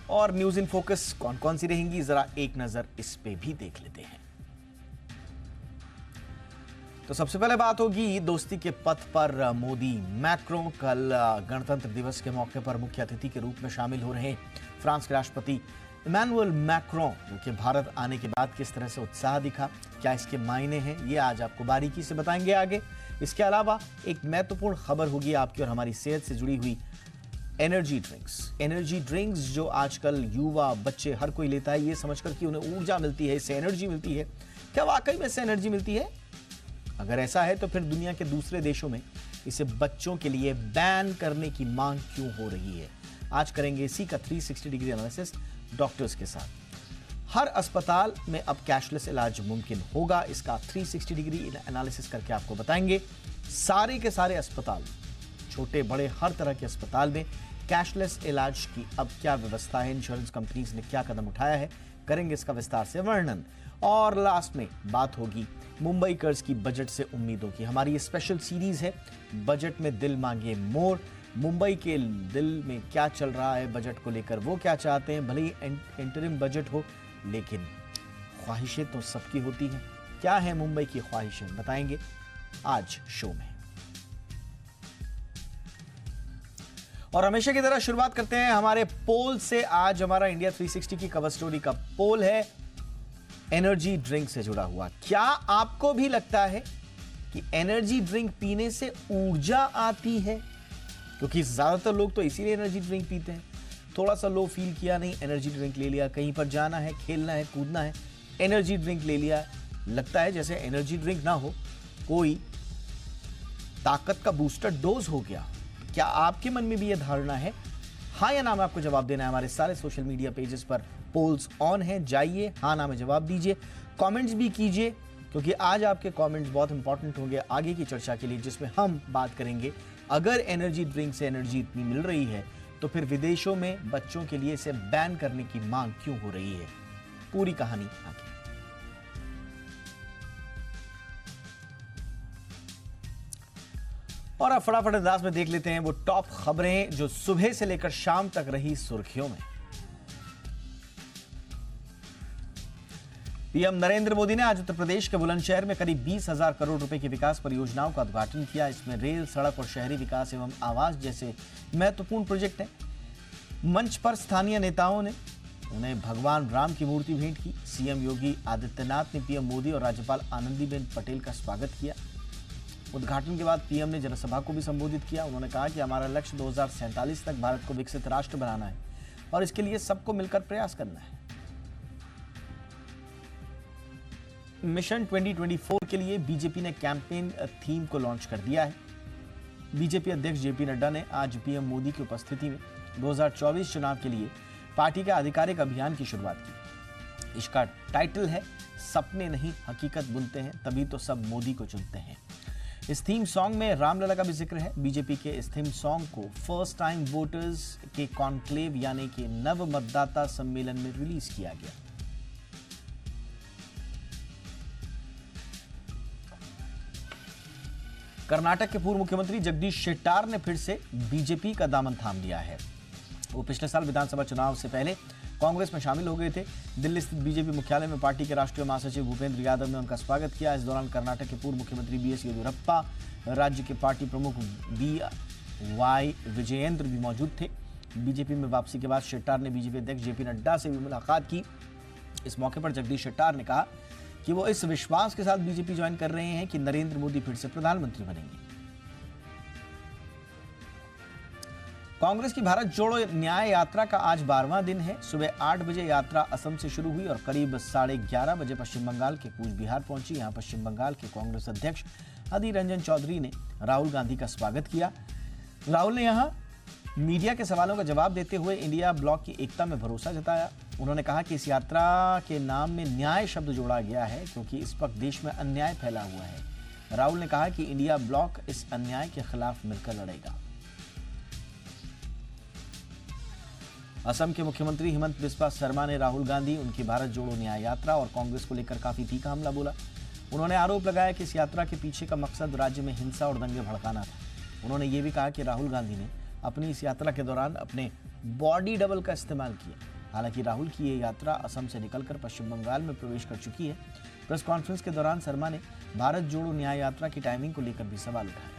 और news in focus कौन कौन सी रहेंगी, जरा एक नजर इस पे भी देख लेते हैं। तो सबसे पहले बात होगी दोस्ती के पथ पर मोदी मैक्रों। कल गणतंत्र दिवस के मौके पर मुख्य अतिथि के रूप में शामिल हो रहे फ्रांस के राष्ट्रपति इमैनुअल मैक्रों के भारत आने के बाद किस तरह से उत्साह दिखा, क्या इसके मायने हैं, ये आज आपको बारीकी से बताएंगे आगे। इसके अलावा एक महत्वपूर्ण खबर होगी आपकी और हमारी सेहत से जुड़ी हुई, एनर्जी ड्रिंक्स जो आजकल युवा बच्चे हर कोई लेता है ये समझकर कि उन्हें ऊर्जा मिलती है, इससे एनर्जी मिलती है। क्या वाकई में इससे एनर्जी मिलती है? अगर ऐसा है तो फिर दुनिया के दूसरे देशों में इसे बच्चों के लिए बैन करने की मांग क्यों हो रही है? आज करेंगे इसी का 360 डिग्री एनालिसिस डॉक्टर्स के साथ। हर अस्पताल में अब कैशलेस इलाज मुमकिन होगा, इसका 360 डिग्री एनालिसिस करके आपको बताएंगे। सारे के सारे अस्पताल, छोटे बड़े हर तरह के अस्पताल में कैशलेस इलाज की अब क्या व्यवस्था है, इंश्योरेंस कंपनीज ने क्या कदम उठाया है, करेंगे इसका विस्तार से वर्णन। और लास्ट में बात होगी मुंबई कर्ज की बजट से उम्मीदों की। हमारी ये स्पेशल सीरीज है बजट में दिल मांगे मोर। मुंबई के दिल में क्या चल रहा है बजट को लेकर, वो क्या चाहते हैं। भले ही इंटरिम बजट हो लेकिन ख्वाहिशें तो सबकी होती हैं। क्या है मुंबई की ख्वाहिशें, बताएंगे आज शो में। और हमेशा की तरह शुरुआत करते हैं हमारे पोल से। आज हमारा इंडिया 360 की कवर स्टोरी का पोल है एनर्जी ड्रिंक से जुड़ा हुआ। क्या आपको भी लगता है कि एनर्जी ड्रिंक पीने से ऊर्जा आती है? क्योंकि ज्यादातर लोग तो इसीलिए एनर्जी ड्रिंक पीते हैं। थोड़ा सा लो फील किया, नहीं एनर्जी ड्रिंक ले लिया, कहीं पर जाना है, खेलना है, कूदना है, एनर्जी ड्रिंक ले लिया। लगता है जैसे एनर्जी ड्रिंक ना हो, कोई ताकत का बूस्टर डोज हो गया। क्या आपके मन में भी यह धारणा है? हाँ या ना में आपको जवाब देना है। हमारे सारे सोशल मीडिया पेजेस पर पोल्स ऑन है, जाइए हाँ ना में जवाब दीजिए, कमेंट्स भी कीजिए, क्योंकि आज आपके कमेंट्स बहुत इंपॉर्टेंट होंगे आगे की चर्चा के लिए, जिसमें हम बात करेंगे अगर एनर्जी ड्रिंक से एनर्जी इतनी मिल रही है तो फिर विदेशों में बच्चों के लिए इसे बैन करने की मांग क्यों हो रही है। पूरी कहानी आगे। और अब फटाफट अंदाज में देख लेते हैं वो टॉप खबरें जो सुबह से लेकर शाम तक रही सुर्खियों में। पीएम नरेंद्र मोदी ने आज उत्तर प्रदेश के बुलंदशहर में करीब 20,000 करोड़ रुपए की विकास परियोजनाओं का उद्घाटन किया। इसमें रेल, सड़क और शहरी विकास एवं आवास जैसे महत्वपूर्ण प्रोजेक्ट हैं। मंच पर स्थानीय नेताओं ने उन्हें भगवान राम की मूर्ति भेंट की। सीएम योगी आदित्यनाथ ने पीएम मोदी और राज्यपाल आनंदीबेन पटेल का स्वागत किया। उद्घाटन के बाद पीएम ने जनसभा को भी संबोधित किया। उन्होंने कहा कि हमारा लक्ष्य 2047 तक भारत को विकसित राष्ट्र बनाना है और इसके लिए सबको मिलकर प्रयास करना है। मिशन 2024 के लिए बीजेपी ने कैंपेन थीम को लॉन्च कर दिया है। बीजेपी अध्यक्ष जेपी नड्डा ने आज पीएम मोदी की उपस्थिति में 2024 चुनाव के लिए पार्टी का आधिकारिक अभियान की शुरुआत की। इसका टाइटल है सपने नहीं हकीकत बुनते हैं, तभी तो सब मोदी को चुनते हैं। इस थीम सॉन्ग में रामलला का भी जिक्र है। बीजेपी के इस थीम सॉन्ग को फर्स्ट टाइम वोटर्स के कॉन्क्लेव यानी कि नव मतदाता सम्मेलन में रिलीज किया गया। कर्नाटक के पूर्व मुख्यमंत्री जगदीश शेट्टार ने फिर से बीजेपी का दामन थाम लिया है। वो पिछले साल विधानसभा चुनाव से पहले कांग्रेस में शामिल हो गए थे। दिल्ली स्थित बीजेपी मुख्यालय में पार्टी के राष्ट्रीय महासचिव भूपेंद्र यादव ने उनका स्वागत किया। इस दौरान कर्नाटक के पूर्व मुख्यमंत्री बीएस येदियुरप्पा, राज्य के पार्टी प्रमुख BY विजयेंद्र भी मौजूद थे। बीजेपी में वापसी के बाद शेट्टार ने बीजेपी अध्यक्ष जेपी नड्डा से भी मुलाकात की। इस मौके पर जगदीश शेट्टार ने कहा कि वो इस विश्वास के साथ बीजेपी ज्वाइन कर रहे हैं कि नरेंद्र मोदी फिर से प्रधानमंत्री बनेंगे। कांग्रेस की भारत जोड़ो न्याय यात्रा का आज 12वां दिन है। सुबह 8 बजे यात्रा असम से शुरू हुई और करीब 11:30 बजे पश्चिम बंगाल के कूच बिहार पहुंची। यहां पश्चिम बंगाल के कांग्रेस अध्यक्ष अधीर रंजन चौधरी ने राहुल गांधी का स्वागत किया। राहुल ने यहां मीडिया के सवालों का जवाब देते हुए इंडिया ब्लॉक की एकता में भरोसा जताया। उन्होंने कहा कि इस यात्रा के नाम में न्याय शब्द जोड़ा गया है क्योंकि इस वक्त देश में अन्याय फैला हुआ है। राहुल ने कहा कि इंडिया ब्लॉक इस अन्याय के खिलाफ मिलकर लड़ेगा। असम के मुख्यमंत्री हिमंत बिस्वा शर्मा ने राहुल गांधी, उनकी भारत जोड़ो न्याय यात्रा और कांग्रेस को लेकर काफी तीखा हमला बोला। उन्होंने आरोप लगाया कि इस यात्रा के पीछे का मकसद राज्य में हिंसा और दंगे भड़काना था। उन्होंने ये भी कहा कि राहुल गांधी ने अपनी इस यात्रा के दौरान अपने बॉडी डबल का इस्तेमाल किया। हालांकि राहुल की ये यात्रा असम से निकलकर पश्चिम बंगाल में प्रवेश कर चुकी है। प्रेस कॉन्फ्रेंस के दौरान शर्मा ने भारत जोड़ो न्याय यात्रा की टाइमिंग को लेकर भी सवाल उठाया।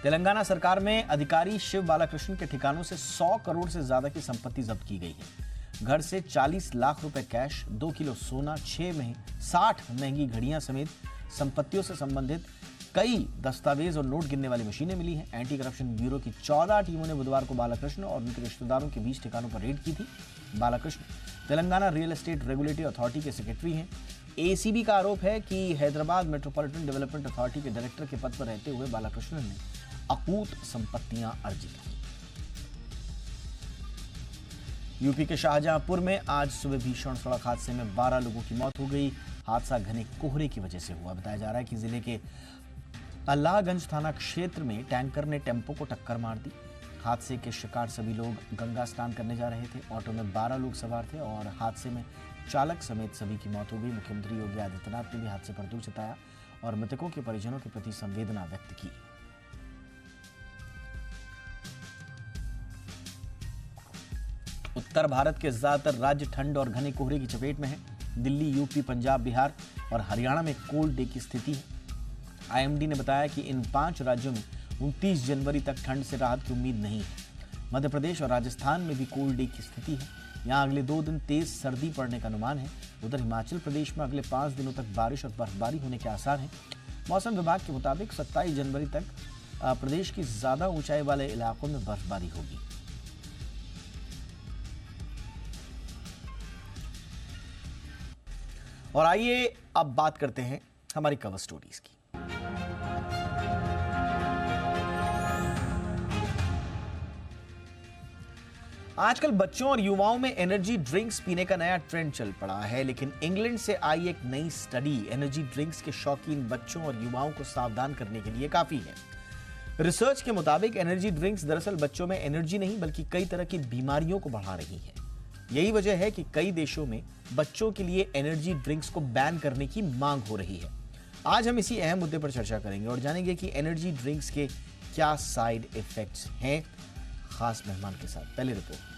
तेलंगाना सरकार में अधिकारी शिव बालाकृष्णन के ठिकानों से 100 करोड़ से ज्यादा की संपत्ति जब्त की गई है। घर से 40 लाख रुपए कैश, 2 किलो सोना, 60 महंगी घड़ियां समेत संपत्तियों से संबंधित कई दस्तावेज और नोट गिनने वाली मशीनें मिली हैं। एंटी करप्शन ब्यूरो की 14 टीमों ने बुधवार को बालाकृष्ण और उनके रिश्तेदारों के 20 ठिकानों पर रेड की थी। Balakrishna Telangana real estate regulatory authority के सेक्रेटरी हैं। एसीबी का आरोप है कि हैदराबाद मेट्रोपॉलिटन डेवलपमेंट अथॉरिटी के डायरेक्टर के पद पर रहते हुए बालाकृष्णन ने अकूत संपत्तियां अर्जित की। यूपी के शाहजहांपुर में आज सुबह भीषण सड़क हादसे में 12 लोगों की मौत हो गई। हादसा घने कोहरे की वजह से हुआ। बताया जा रहा है कि जिले के अल्लाहगंज थाना क्षेत्र में टैंकर ने टेम्पो को टक्कर मार दी। हादसे के शिकार सभी लोग गंगा स्नान करने जा रहे थे। ऑटो में 12 लोग सवार थे और हादसे में चालक समेत सभी की मौत हो गई। मुख्यमंत्री योगी आदित्यनाथ ने भी हादसे पर दुख जताया और मृतकों के परिजनों के प्रति संवेदना व्यक्त की। उत्तर भारत के ज्यादातर राज्य ठंड और घने कोहरे की चपेट में हैं। दिल्ली, यूपी, पंजाब, बिहार और हरियाणा में कोल्ड डे की स्थिति है। आईएमडी ने बताया कि इन 5 राज्यों में 29 जनवरी तक ठंड से राहत की उम्मीद नहीं है। मध्य प्रदेश और राजस्थान में भी कोल्ड डे की स्थिति है। यहाँ अगले 2 दिन तेज सर्दी पड़ने का अनुमान है। उधर हिमाचल प्रदेश में अगले 5 दिनों तक बारिश और बर्फबारी होने के आसार हैं। मौसम विभाग के मुताबिक 27 जनवरी तक प्रदेश की ज्यादा ऊंचाई वाले इलाकों में बर्फबारी होगी। और आइए अब बात करते हैं हमारी कवर स्टोरीज की। आजकल बच्चों और युवाओं में एनर्जी ड्रिंक्स पीने का नया ट्रेंड चल पड़ा है, लेकिन इंग्लैंड से आई एक नई स्टडी एनर्जी ड्रिंक्स के शौकीन बच्चों और युवाओं को सावधान करने के लिए काफी है। रिसर्च के मुताबिक एनर्जी ड्रिंक्स दरअसल बच्चों में एनर्जी नहीं बल्कि कई तरह की बीमारियों को बढ़ा रही है। यही वजह है कि कई देशों में बच्चों के लिए एनर्जी ड्रिंक्स को बैन करने की मांग हो रही है। आज हम इसी अहम मुद्दे पर चर्चा करेंगे और जानेंगे कि एनर्जी ड्रिंक्स के क्या साइड इफेक्ट्स हैं, खास मेहमान के साथ। पहले रिपोर्ट।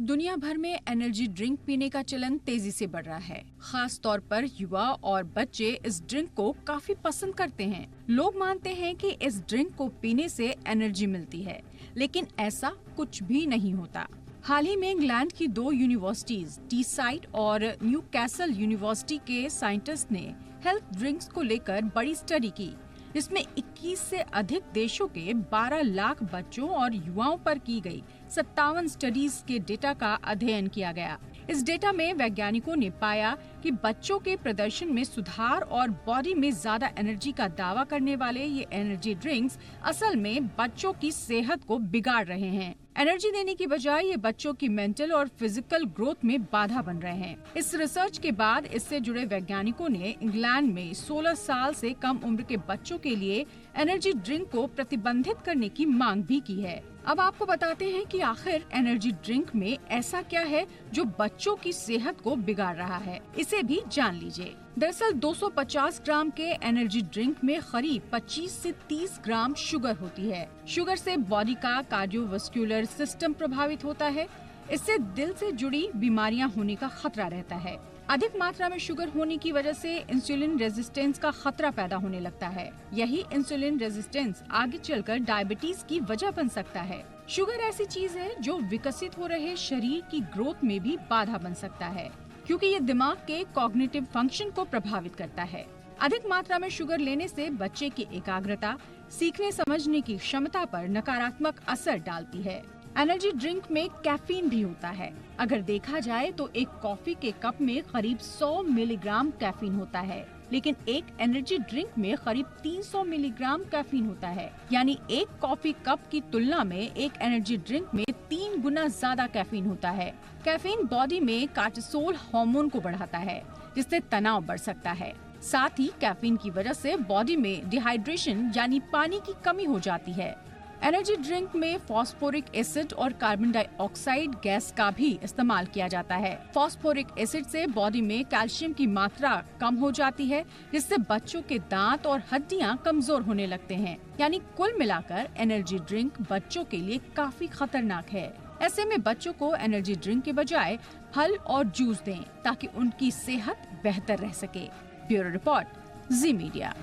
दुनिया भर में एनर्जी ड्रिंक पीने का चलन तेजी से बढ़ रहा है। खास तौर पर युवा और बच्चे इस ड्रिंक को काफी पसंद करते हैं। लोग मानते हैं कि इस ड्रिंक को पीने से एनर्जी मिलती है, लेकिन ऐसा कुछ भी नहीं होता। हाल ही में इंग्लैंड की 2 यूनिवर्सिटीज टीसाइड और न्यूकैसल यूनिवर्सिटी के साइंटिस्ट ने हेल्थ ड्रिंक्स को लेकर बड़ी स्टडी की, जिसमें 21 से अधिक देशों के 12 लाख बच्चों और युवाओं पर की गई 57 स्टडीज के डेटा का अध्ययन किया गया। इस डेटा में वैज्ञानिकों ने पाया कि बच्चों के प्रदर्शन में सुधार और बॉडी में ज्यादा एनर्जी का दावा करने वाले ये एनर्जी ड्रिंक्स असल में बच्चों की सेहत को बिगाड़ रहे हैं। एनर्जी देने की बजाय ये बच्चों की मेंटल और फिजिकल ग्रोथ में बाधा बन रहे हैं। इस रिसर्च के बाद इससे जुड़े वैज्ञानिकों ने इंग्लैंड में 16 साल से कम उम्र के बच्चों के लिए एनर्जी ड्रिंक को प्रतिबंधित करने की मांग भी की है। अब आपको बताते हैं कि आखिर एनर्जी ड्रिंक में ऐसा क्या है जो बच्चों की सेहत को बिगाड़ रहा है, इसे भी जान लीजिए। दरअसल 250 ग्राम के एनर्जी ड्रिंक में करीब 25 से 30 ग्राम शुगर होती है। शुगर से बॉडी का कार्डियोवास्कुलर सिस्टम प्रभावित होता है। इससे दिल से जुड़ी बीमारियां होने का खतरा रहता है। अधिक मात्रा में शुगर होने की वजह से इंसुलिन रेजिस्टेंस का खतरा पैदा होने लगता है। यही इंसुलिन रेजिस्टेंस आगे चलकर डायबिटीज की वजह बन सकता है। शुगर ऐसी चीज है जो विकसित हो रहे शरीर की ग्रोथ में भी बाधा बन सकता है, क्योंकि ये दिमाग के कॉग्निटिव फंक्शन को प्रभावित करता है। अधिक मात्रा में शुगर लेने से बच्चे की एकाग्रता, सीखने समझने की क्षमता पर नकारात्मक असर डालती है। एनर्जी ड्रिंक में कैफीन भी होता है। अगर देखा जाए तो एक कॉफी के कप में करीब 100 मिलीग्राम कैफीन होता है, लेकिन एक एनर्जी ड्रिंक में करीब 300 मिलीग्राम कैफीन होता है। यानी एक कॉफी कप की तुलना में एक एनर्जी ड्रिंक में 3 गुना ज्यादा कैफीन होता है। कैफीन बॉडी में कार्टिसोल हार्मोन को बढ़ाता है, जिससे तनाव बढ़ सकता है। साथ ही कैफीन की वजह से बॉडी में डिहाइड्रेशन यानी पानी की कमी हो जाती है। एनर्जी ड्रिंक में फास्फोरिक एसिड और कार्बन डाइऑक्साइड गैस का भी इस्तेमाल किया जाता है। फास्फोरिक एसिड से बॉडी में कैल्शियम की मात्रा कम हो जाती है, जिससे बच्चों के दांत और हड्डियां कमजोर होने लगते हैं। यानी कुल मिलाकर एनर्जी ड्रिंक बच्चों के लिए काफी खतरनाक है। ऐसे में बच्चों को एनर्जी ड्रिंक के बजाय फल और जूस दें ताकि उनकी सेहत बेहतर रह सके। ब्यूरो रिपोर्ट, जी मीडिया।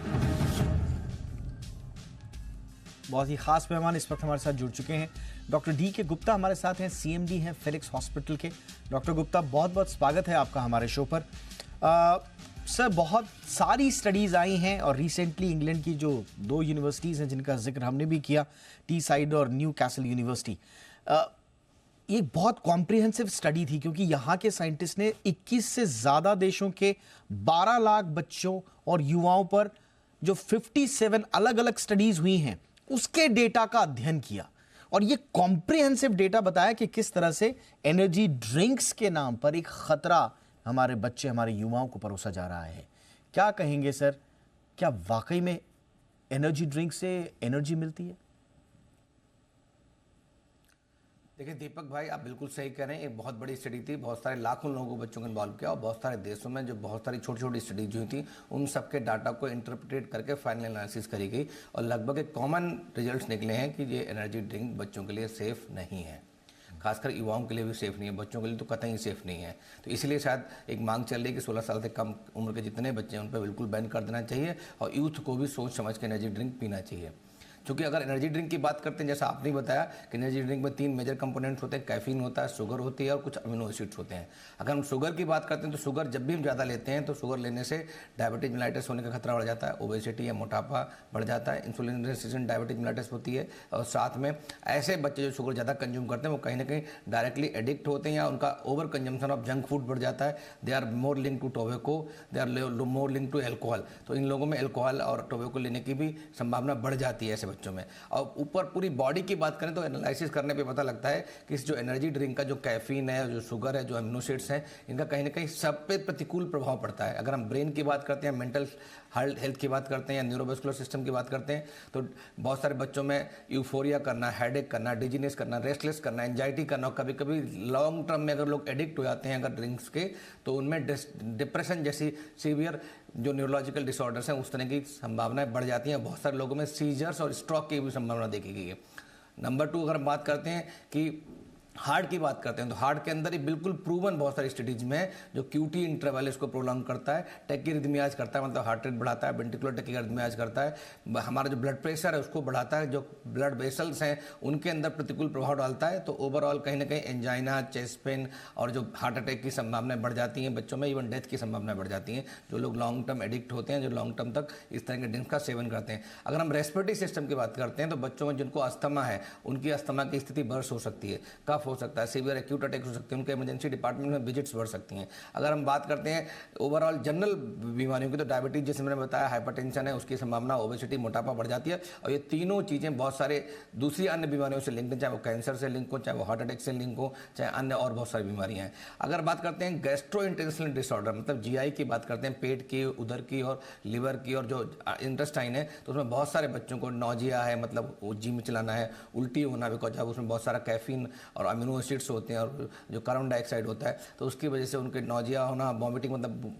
बहुत ही खास मेहमान इस वक्त हमारे साथ जुड़ चुके हैं। डॉक्टर डी के गुप्ता हमारे साथ हैं, सीएमडी हैं फिलिक्स हॉस्पिटल के। डॉक्टर गुप्ता, बहुत बहुत स्वागत है आपका हमारे शो पर। सर, बहुत सारी स्टडीज़ आई हैं और रिसेंटली इंग्लैंड की जो 2 यूनिवर्सिटीज़ हैं जिनका जिक्र हमने भी किया, टी साइड और न्यू कैसल यूनिवर्सिटी, ये बहुत कॉम्प्रिहेंसिव स्टडी थी क्योंकि यहाँ के साइंटिस्ट ने 21 से ज़्यादा देशों के 12 लाख बच्चों और युवाओं पर जो 57 अलग अलग स्टडीज़ हुई हैं उसके डेटा का अध्ययन किया और ये कॉम्प्रिहेंसिव डेटा बताया कि किस तरह से एनर्जी ड्रिंक्स के नाम पर एक खतरा हमारे बच्चे, हमारे युवाओं को परोसा जा रहा है। क्या कहेंगे सर, क्या वाकई में एनर्जी ड्रिंक से एनर्जी मिलती है? देखिए दीपक भाई, आप बिल्कुल सही कह रहे हैं। एक बहुत बड़ी स्टडी थी, बहुत सारे लाखों लोगों को, बच्चों को इन्वॉल्व किया और बहुत सारे देशों में जो बहुत सारी छोटी छोटी स्टडीज हुई थी उन सबके डाटा को इंटरप्रेट करके फाइनल एनालिसिस करी गई और लगभग एक कॉमन रिजल्ट्स निकले हैं कि ये एनर्जी ड्रिंक बच्चों के लिए सेफ़ नहीं है, खासकर युवाओं के लिए भी सेफ़ नहीं है, बच्चों के लिए तो कतई सेफ़ नहीं है। तो इसलिए शायद एक मांग चल रही है कि 16 साल से कम उम्र के जितने बच्चे हैं उन पर बिल्कुल बैन कर देना चाहिए और यूथ को भी सोच समझ के एनर्जी ड्रिंक पीना चाहिए। क्योंकि अगर एनर्जी ड्रिंक की बात करते हैं, जैसा आपने बताया कि एनर्जी ड्रिंक में 3 मेजर कंपोनेंट्स होते हैं, कैफीन होता है, शुगर होती है और कुछ अमीनो एसिड्स होते हैं। अगर हम शुगर की बात करते हैं तो शुगर जब भी हम ज़्यादा लेते हैं तो शुगर लेने से डायबिटीज मेलाइटिस होने का खतरा बढ़ जाता है, ओबेसिटी या मोटापा बढ़ जाता है, इंसुलिन रेजिस्टेंट डायबिटीज मेलाइटिस होती है और साथ में ऐसे बच्चे जो शुगर ज़्यादा कंज्यूम करते हैं वो कहीं ना कहीं डायरेक्टली एडिक्ट होते हैं या उनका over consumption of junk food बढ़ जाता है। They are more link to tobacco, they are more link to alcohol. तो इन लोगों में एल्कोहल और टोबैको लेने की भी संभावना बढ़ जाती है ऐसे बच्चों में। और ऊपर पूरी बॉडी की बात करें तो एनालिसिस करने पे पता लगता है कि इस जो एनर्जी ड्रिंक का जो कैफीन है, जो शुगर है, जो अमीनो एसिड्स हैं, इनका कहीं ना कहीं सब पे प्रतिकूल प्रभाव पड़ता है। अगर हम ब्रेन की बात करते हैं, मेंटल हेल्थ की बात करते हैं या न्यूरोवेस्कुलर सिस्टम की बात करते हैं तो बहुत सारे बच्चों में यूफोरिया करना, हेडेक करना, डिजीनेस करना, रेस्टलेस करना, एंजाइटी करना और कभी कभी लॉन्ग टर्म में अगर लोग एडिक्ट हो जाते हैं अगर ड्रिंक्स के तो उनमें डिप्रेशन जैसी सीवियर जो न्यूरोलॉजिकल डिसऑर्डर्स हैं उस तरह की संभावनाएं बढ़ जाती हैं। बहुत सारे लोगों में सीजर्स और स्ट्रोक की भी संभावना देखी गई है। नंबर 2, अगर हम बात करते हैं कि हार्ट की बात करते हैं तो हार्ट के अंदर ही बिल्कुल प्रूवन बहुत सारी स्टडीज में है जो क्यूटी इंटरवल इसको प्रोलॉन्ग करता है, टैकीरिथमियाज करता है, मतलब हार्ट रेट बढ़ाता है, वेंट्रिकुलर टैकीरिथमियाज करता है, हमारा जो ब्लड प्रेशर है उसको बढ़ाता है, जो ब्लड वेसल्स हैं उनके अंदर प्रतिकूल प्रभाव डालता है। तो ओवरऑल कहीं ना कहीं एंजाइना, चेस्ट पेन और जो हार्ट अटैक की संभावनाएं बढ़ जाती हैं बच्चों में, इवन डेथ की संभावनाएं बढ़ जाती हैं जो लोग लॉन्ग टर्म एडिक्ट होते हैं, जो लॉन्ग टर्म तक इस तरह के ड्रिंक्स का सेवन करते हैं। अगर हम रेस्पिरेटरी सिस्टम की बात करते हैं तो बच्चों में जिनको अस्थमा है उनकी अस्थमा की स्थिति बर्स्ट हो सकती है, कफ हो सकता है, सीवियर एक्यूट अटैक हो सकते हैं, उनके इमरजेंसी डिपार्टमेंट में विजिट्स बढ़ सकती हैं। अगर हम बात करते हैं ओवरऑल जनरल बीमारियों की तो डायबिटीज जैसे मैंने बताया, हाइपरटेंशन है उसकी संभावना, ओबेसिटी, मोटापा बढ़ जाती है और ये तीनों चीज़ें बहुत सारे दूसरी अन्य बीमारियों से लिंक हैं, चाहे वो कैंसर से लिंक हो, चाहे वो हार्ट अटैक से लिंक हो, चाहे अन्य और बहुत सारी बीमारियां हैं। अगर बात करते हैं गैस्ट्रोइंटेस्टाइनल डिसऑर्डर, मतलब जीआई की बात करते हैं, पेट की, उदर की और लिवर की और जो इंटेस्टाइन है तो उसमें बहुत सारे बच्चों को नोजिया है, मतलब वो जी में चलाना है, उल्टी होना, बिकॉज अब उसमें बहुत सारा कैफीन और अमीनो एसिड्स होते हैं और जो कार्बन डाइऑक्साइड होता है तो उसकी वजह से उनके नोजिया होना, वॉमिटिंग मतलब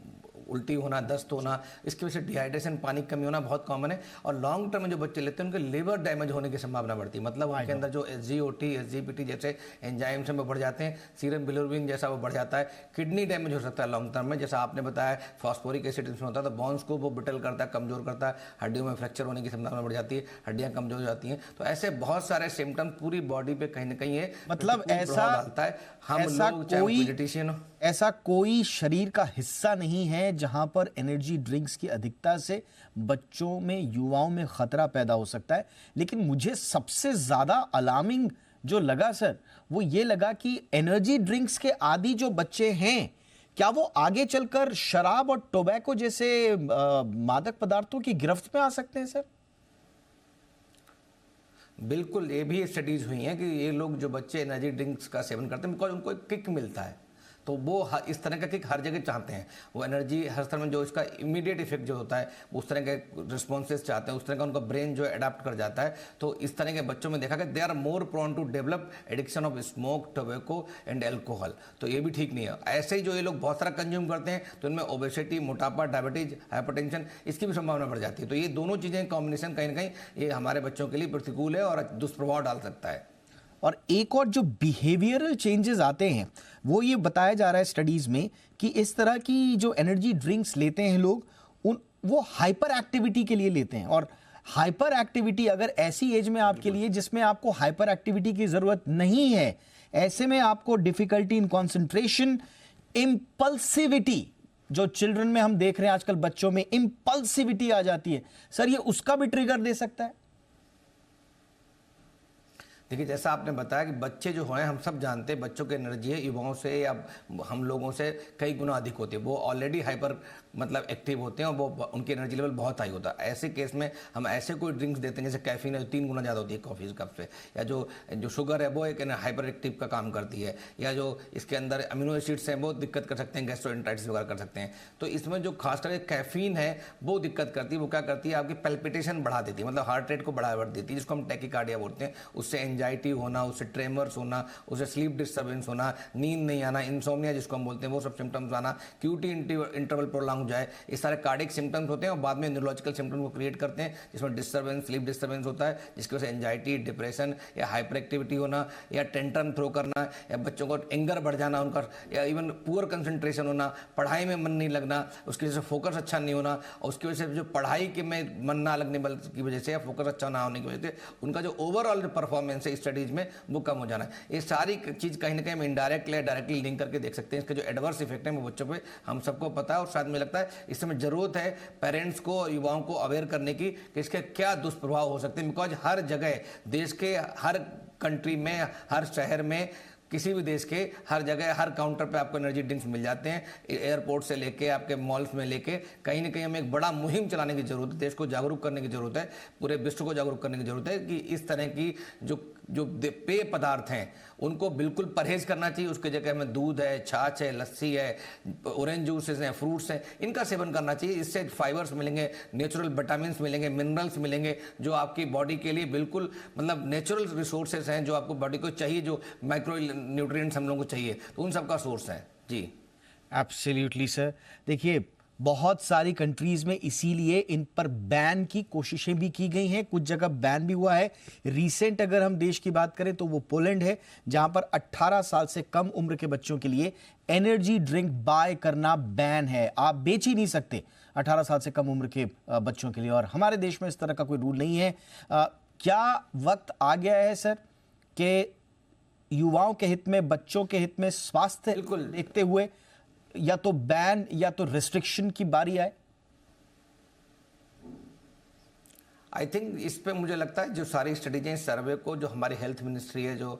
उल्टी होना, दस्त होना, इसकी वजह से डिहाइड्रेशन, पानी की कमी होना बहुत कॉमन है। और लॉन्ग टर्म में जो बच्चे लेते हैं उनके लिवर डैमेज होने की संभावना बढ़ती है, मतलब उनके अंदर जो SGOT, SGPT जैसे एंजाइम्स में बढ़ जाते हैं, सीरम बिलिरुबिन जैसा वो बढ़ जाता है, किडनी डैमेज हो सकता है लॉन्ग टर्म में, जैसा आपने बताया फॉस्फोरिक एसिड इसमें होता है तो बोन्स को वो ब्रिटल करता है, कमजोर करता है, हड्डियों में फ्रैक्चर होने की संभावना बढ़ जाती है, हड्डियां कमजोर हो जाती हैं। तो ऐसे बहुत सारे सिम्टम पूरी बॉडी पे कहीं ना कहीं ये मतलब ऐसा डालता है। हम लोग चाहे पॉलिटिशियन हो, ऐसा कोई शरीर का हिस्सा नहीं है जहां पर एनर्जी ड्रिंक्स की अधिकता से बच्चों में, युवाओं में खतरा पैदा हो सकता है। लेकिन मुझे सबसे ज्यादा अलार्मिंग जो लगा सर वो ये लगा कि एनर्जी ड्रिंक्स के आदी जो बच्चे हैं क्या वो आगे चलकर शराब और टोबैको जैसे मादक पदार्थों की गिरफ्त में आ सकते हैं सर? बिल्कुल, ये भी स्टडीज हुई हैं कि ये लोग जो बच्चे एनर्जी ड्रिंक्स का सेवन करते हैं बिकॉज उनको एक किक मिलता है, तो वो इस तरह का किक हर जगह चाहते हैं। वो एनर्जी हर तरह में जो इसका इमीडिएट इफेक्ट जो होता है उस तरह के रिस्पॉन्सेज चाहते हैं, उस तरह का उनका ब्रेन जो अडेप्ट कर जाता है। तो इस तरह के बच्चों में देखा कि they are more prone to develop addiction of smoke, tobacco and alcohol. तो ये भी ठीक नहीं है। ऐसे ही जो ये लोग बहुत सारा कंज्यूम करते हैं तो इनमें ओबेसिटी, मोटापा, डायबिटीज, हाइपरटेंशन, इसकी भी संभावना बढ़ जाती है। तो ये दोनों चीज़ें कॉम्बिनेशन कहीं ना कहीं ये हमारे बच्चों के लिए प्रतिकूल है और दुष्प्रभाव डाल सकता है। और एक और जो बिहेवियरल चेंजेस आते हैं वो ये बताया जा रहा है स्टडीज में कि इस तरह की जो एनर्जी ड्रिंक्स लेते हैं लोग वो हाइपर एक्टिविटी के लिए लेते हैं। और हाइपर एक्टिविटी अगर ऐसी एज में आपके लिए जिसमें आपको हाइपर एक्टिविटी की जरूरत नहीं है, ऐसे में आपको डिफिकल्टी इन कंसंट्रेशन, इंपल्सिविटी, जो चिल्ड्रन में हम देख रहे हैं आजकल बच्चों में इंपल्सिविटी आ जाती है, सर ये उसका भी ट्रिगर दे सकता है? देखिए, जैसा आपने बताया कि बच्चे जो हैं, हम सब जानते हैं बच्चों की एनर्जी है युवाओं से या हम लोगों से कई गुना अधिक होती है। वो ऑलरेडी हाइपर मतलब एक्टिव होते हैं और वो उनकी एनर्जी लेवल बहुत हाई होता है। ऐसे केस में हम ऐसे कोई ड्रिंक्स देते हैं जैसे कैफीन है जो 3 गुना ज़्यादा होती है कॉफ़ी कप से, या जो शुगर है वो एक हाइपर एक्टिव का काम करती है, या जो इसके अंदर अमीनो एसिड्स हैं वो दिक्कत कर सकते हैं, गैस्ट्रोएंटेराइटिस वगैरह कर सकते हैं। तो इसमें जो खासकर कैफीन है वो दिक्कत करती है। वो क्या करती है, आपकी पैल्पिटेशन बढ़ा देती है, मतलब हार्ट रेट को बढ़ा देती है, जिसको हम टैकीकार्डिया बोलते हैं। उससे एंजाइटी होना, उससे ट्रेमर्स होना, उससे स्लीप डिस्टर्बेंस होना, नींद नहीं आना, इंसोम्निया जिसको हम बोलते हैं, वो सब सिम्टम्स आना, क्यूटी इंटरवल प्रोलॉन्ग हो जाए, ये सारे कार्डिक सिम्टम्स होते हैं और बाद में न्यूरोलॉजिकल सिम्टम्स को क्रिएट करते हैं, जिसमें डिस्टर्बेंस, स्लीप डिस्टर्बेंस होता है, जिसकी वजह से एंजाइटी, डिप्रेशन या हाइपर एक्टिविटी होना, या टेंट्रम थ्रो करना, या बच्चों को एंगर बढ़ जाना उनका, या इवन पुअर कंसंट्रेशन होना, पढ़ाई में मन नहीं लगना, उसकी वजह से फोकस अच्छा नहीं होना, और उसकी वजह से जो पढ़ाई के में मन ना लगने की वजह से या फोकस अच्छा ना होने की वजह से उनका जो ओवरऑल जो परफॉर्मेंस है स्टडीज में वो कम हो जाना है। ये सारी चीज़ कहीं ना कहीं हम इनडायरेक्टली या डायरेक्टली लिंक करके देख सकते हैं। इसके जो एडवर्स इफेक्ट है वो बच्चों पे हम सबको पता है, और शायद मुझे लगता है इस समय जरूरत है पेरेंट्स को और युवाओं को अवेयर करने की कि इसके क्या दुष्प्रभाव हो सकते हैं। बिकॉज हर जगह देश के हर कंट्री में, हर शहर में, किसी भी देश के हर जगह हर काउंटर पे आपको एनर्जी ड्रिंक्स मिल जाते हैं। एयरपोर्ट से लेके आपके मॉल्स में लेके कहीं ना कहीं हमें एक बड़ा मुहिम चलाने की जरूरत है, देश को जागरूक करने की जरूरत है, पूरे विश्व को जागरूक करने की जरूरत है कि इस तरह की जो पेय पदार्थ हैं उनको बिल्कुल परहेज करना चाहिए। उसकी जगह हमें दूध है, छाछ है, लस्सी है, ऑरेंज जूसेस हैं, फ्रूट्स हैं, इनका सेवन करना चाहिए। इससे फाइबर्स मिलेंगे, नेचुरल विटामिन्स मिलेंगे, मिनरल्स मिलेंगे, जो आपकी बॉडी के लिए बिल्कुल मतलब नेचुरल रिसोर्सेज हैं, जो आपको बॉडी को चाहिए, जो माइक्रो न्यूट्रिएंट्स हम लोगों को चाहिए, तो उन सबका सोर्स है जी। Absolutely sir. देखिए, बहुत सारी कंट्रीज में इसीलिए इन पर बैन की कोशिशें भी की गई हैं, कुछ जगह बैन भी हुआ है। रीसेंट अगर हम देश की बात करें तो वो पोलैंड है, जहां पर 18 साल से कम उम्र के बच्चों के लिए एनर्जी ड्रिंक बाय करना बैन है। आप बेच ही नहीं सकते 18 साल से कम उम्र के बच्चों के लिए, और हमारे देश में इस तरह का कोई रूल नहीं है। क्या वक्त आ गया है सर कि युवाओं के हित में, बच्चों के हित में, स्वास्थ्य देखते हुए या तो बैन या तो रिस्ट्रिक्शन की बारी आए? आई थिंक इस पे मुझे लगता है जो सारी स्टडीज हैं, सर्वे को जो हमारी हेल्थ मिनिस्ट्री है, जो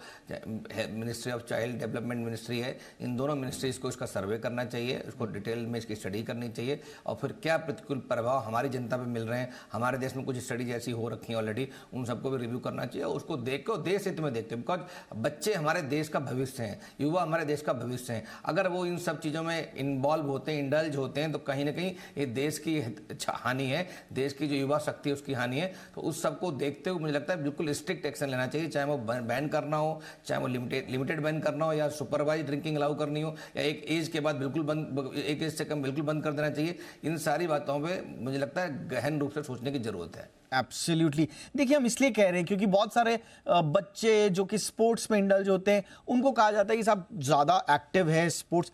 ministry of child development ministry है, इन दोनों मिनिस्ट्रीज को इसका सर्वे करना चाहिए, उसको डिटेल में इसकी स्टडी करनी चाहिए, और फिर क्या प्रतिकूल प्रभाव हमारी जनता पे मिल रहे हैं। हमारे देश में कुछ स्टडीज ऐसी हो रखी हैं ऑलरेडी, उन सबको भी रिव्यू करना चाहिए, और उसको देख के देश हित में देखते हैं। बिकॉज बच्चे हमारे देश का भविष्य हैं, युवा हमारे देश का भविष्य हैं। अगर वो इन सब चीज़ों में इन्वॉल्व होते हैं, इंडल्ज होते हैं, तो कहीं ना कहीं ये देश की हानि है, देश की जो युवा शक्ति है उसकी हानि है। तो उस सबको देखते हुए मुझे लगता है बिल्कुल स्ट्रिक्ट एक्शन लेना चाहिए, चाहे वो बैन करना हो, चाहे वो लिमिटेड बैन करना हो, या सुपरवाइज ड्रिंकिंग अलाउ करनी हो, या एक एज के बाद बिल्कुल बंद, एक एज से कम बिल्कुल बंद कर देना चाहिए। इन सारी बातों पे मुझे लगता है गहन रूप से सोचने की जरूरत है। एब्सोल्युटली। देखिए, हम इसलिए कह रहे हैं क्योंकि बहुत सारे बच्चे जो कि स्पोर्ट्स में इंडल्ज होते हैं, उनको कहा जाता है कि साहब ज़्यादा एक्टिव है स्पोर्ट्स।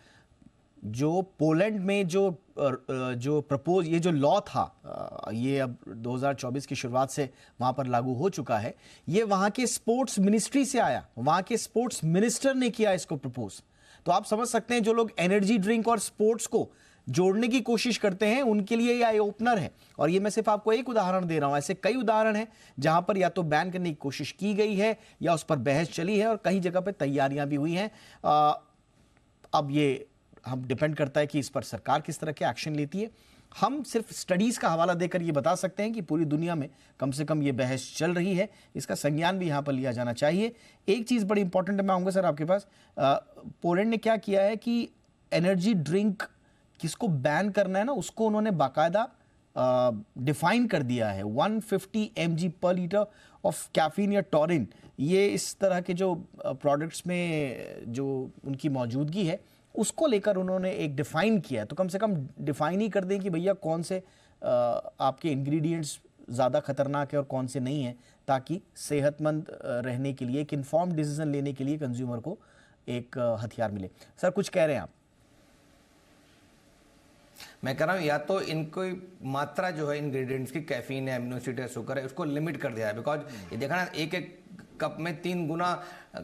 जो पोलैंड में जो प्रपोज, ये जो लॉ था, ये अब 2024 की शुरुआत से वहाँ पर लागू हो चुका है। ये वहाँ के स्पोर्ट्स मिनिस्ट्री से आया, वहाँ के स्पोर्ट्स मिनिस्टर ने किया इसको प्रपोज। तो आप समझ सकते हैं जो लोग एनर्जी ड्रिंक और स्पोर्ट्स को जोड़ने की कोशिश करते हैं उनके लिए ये आई ओपनर है। और ये मैं सिर्फ आपको एक उदाहरण दे रहा हूं, ऐसे कई उदाहरण हैं जहां पर या तो बैन करने की कोशिश की गई है या उस पर बहस चली है, और कई जगह पर तैयारियां भी हुई हैं। अब ये हम डिपेंड करता है कि इस पर सरकार किस तरह के एक्शन लेती है। हम सिर्फ स्टडीज का हवाला देकर ये बता सकते हैं कि पूरी दुनिया में कम से कम ये बहस चल रही है, इसका संज्ञान भी यहाँ पर लिया जाना चाहिए। एक चीज़ बड़ी इंपॉर्टेंट है, मैं आऊँगा सर आपके पास। पोलैंड ने क्या किया है कि एनर्जी ड्रिंक किसको बैन करना है ना, उसको उन्होंने बाकायदा डिफाइन कर दिया है। 150 mg पर लीटर ऑफ कैफीन या टॉरिन, ये इस तरह के जो प्रोडक्ट्स में जो उनकी मौजूदगी है उसको लेकर उन्होंने एक डिफाइन किया है। तो कम से कम डिफाइन ही कर दें कि भैया कौन से आपके इंग्रेडिएंट्स ज़्यादा खतरनाक है और कौन से नहीं है, ताकि सेहतमंद रहने के लिए, एक इन्फॉर्म्ड डिसीजन लेने के लिए कंज्यूमर को एक हथियार मिले। सर कुछ कह रहे हैं आप? मैं कह रहा हूँ या तो इनको मात्रा जो है इंग्रेडिएंट्स की, कैफीन है, एमिनो एसिड है, शुगर है, उसको लिमिट कर दिया है। बिकॉज ये देखा ना, एक एक कप में 3 गुना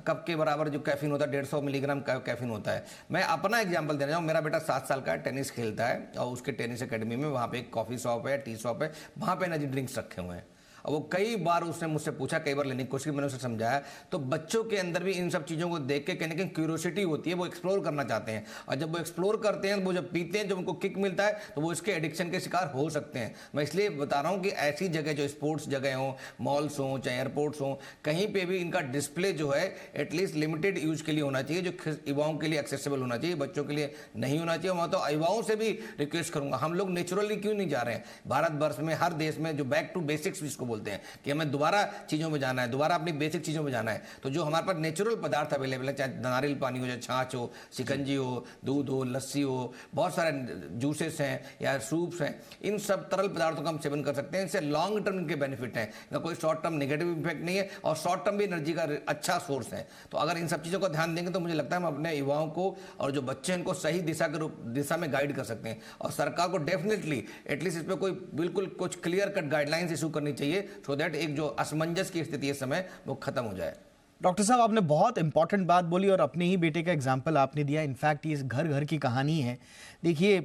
कप के बराबर जो कैफीन होता है, 150 मिलीग्राम कैफीन होता है। मैं अपना एग्जांपल देना चाहूँ। मेरा बेटा 7 साल का है, टेनिस खेलता है, और उसके टेनिस एकेडमी में वहाँ पे एक कॉफ़ी शॉप है, टी शॉप है, वहाँ पे एनर्जी ड्रिंक्स रखे हुए हैं। और वो कई बार उसने मुझसे पूछा, कई बार लेने की कोशिश की, मैंने उसे समझाया। तो बच्चों के अंदर भी इन सब चीज़ों को देख के कहीं ना कहीं क्यूरियोसिटी होती है, वो एक्सप्लोर करना चाहते हैं, और जब वो एक्सप्लोर करते हैं, वो जब पीते हैं, जब उनको किक मिलता है, तो वो इसके एडिक्शन के शिकार हो सकते हैं। मैं इसलिए बता रहा हूँ कि ऐसी जगह जो स्पोर्ट्स जगह हो, मॉल्स हों चाहे एयरपोर्ट्स हों, कहीं पर भी इनका डिस्प्ले जो है एटलीस्ट लिमिटेड यूज के लिए होना चाहिए, जो युवाओं के लिए एक्सेसिबल होना चाहिए, बच्चों के लिए नहीं होना चाहिए। मैं तो युवाओं से भी रिक्वेस्ट करूंगा, हम लोग नेचुरली क्यों नहीं जा रहे हैं? भारतवर्ष में हर देश में जो बैक टू बेसिक्स जिसको बोलते हैं कि हमें दोबारा चीज़ों में जाना है, दोबारा अपनी बेसिक चीज़ों में जाना है, तो जो हमारे पास नेचुरल पदार्थ अवेलेबल है, चाहे नारियल पानी हो, चाहे छाछ हो, शिकंजी हो, दूध हो, लस्सी हो, बहुत सारे जूसेस हैं या सूप्स हैं, इन सब तरल पदार्थों का हम सेवन कर सकते हैं। इनसे लॉन्ग टर्म इनके बेनिफिट हैं, इनका कोई शॉर्ट टर्म नेगेटिव इफेक्ट नहीं है, और शॉर्ट टर्म भी एनर्जी का अच्छा सोर्स है। तो अगर इन सब चीज़ों का ध्यान देंगे तो मुझे लगता है हम अपने युवाओं को और जो बच्चे हैं इनको सही दिशा में गाइड कर सकते हैं। और सरकार को डेफिनेटली एटलीस्ट इस पर कोई बिल्कुल कुछ क्लियर कट गाइडलाइंस इशू करनी चाहिए, सो दैट एक जो असमंजस की स्थिति इस समय वो खत्म हो जाए। डॉक्टर साहब, आपने बहुत इंपॉर्टेंट बात बोली और अपने ही बेटे का एग्जाम्पल आपने दिया। इनफैक्ट ये घर घर की कहानी है। देखिए,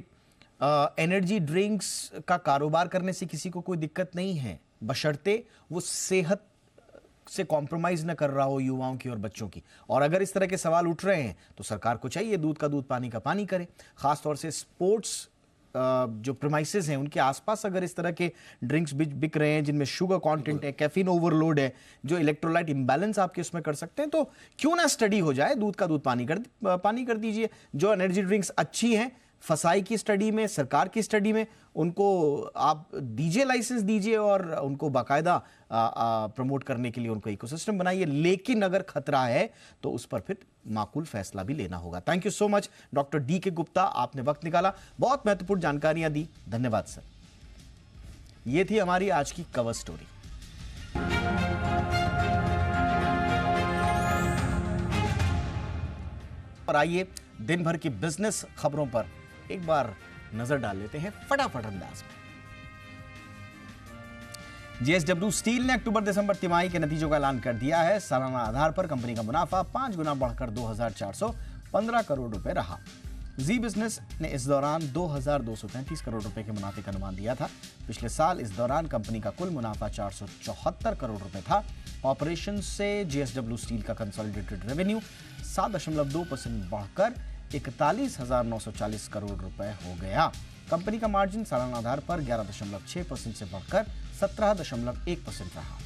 एनर्जी ड्रिंक्स का कारोबार करने से किसी को कोई दिक्कत नहीं है, बशर्ते वो सेहत से कॉम्प्रोमाइज न कर रहा हो युवाओं की और बच्चों की। और अगर इस तरह के सवाल उठ रहे हैं तो सरकार को चाहिए दूध का दूध, पानी का पानी करे। खासतौर से स्पोर्ट्स जो प्रीमाइसेस हैं उनके आसपास अगर इस तरह के ड्रिंक्स बिक रहे हैं जिनमें शुगर कंटेंट है, कैफीन ओवरलोड है, जो इलेक्ट्रोलाइट इंबैलेंस आपके उसमें कर सकते हैं, तो क्यों ना स्टडी हो जाए, दूध का दूध पानी कर दीजिए। जो एनर्जी ड्रिंक्स अच्छी हैं, फसाई की स्टडी में, सरकार की स्टडी में, उनको आप दीजिए, लाइसेंस दीजिए और उनको बाकायदा प्रमोट करने के लिए उनको इकोसिस्टम बनाइए। लेकिन अगर खतरा है तो उस पर फिर माकूल फैसला भी लेना होगा। Thank you so much doctor DK. Gupta, आपने वक्त निकाला, बहुत महत्वपूर्ण जानकारियां दी, धन्यवाद सर। ये थी हमारी आज की कवर स्टोरी। और आइए दिन भर की बिजनेस खबरों पर एक बार नजर डाल लेते हैं फटाफट अंदाज में। जेएसडब्ल्यू स्टील ने अक्टूबर-दिसंबर तिमाही के नतीजों का ऐलान कर दिया है। सालाना आधार पर कंपनी का मुनाफा 5 गुना बढ़कर 2,415 करोड़ रुपए रहा। जी बिजनेस ने इस दौरान 2,233 करोड़ रुपए के मुनाफे का अनुमान दिया था। पिछले साल इस दौरान कंपनी का कुल मुनाफा 474 करोड़ रुपए था। ऑपरेशन से जेएसडब्ल्यू स्टील का कंसोलिडेटेड रेवेन्यू 7.2% बढ़कर 41,940 करोड़ रुपए हो गया। कंपनी का मार्जिन सालाना आधार पर 11.6% से बढ़कर 17.1% रहा।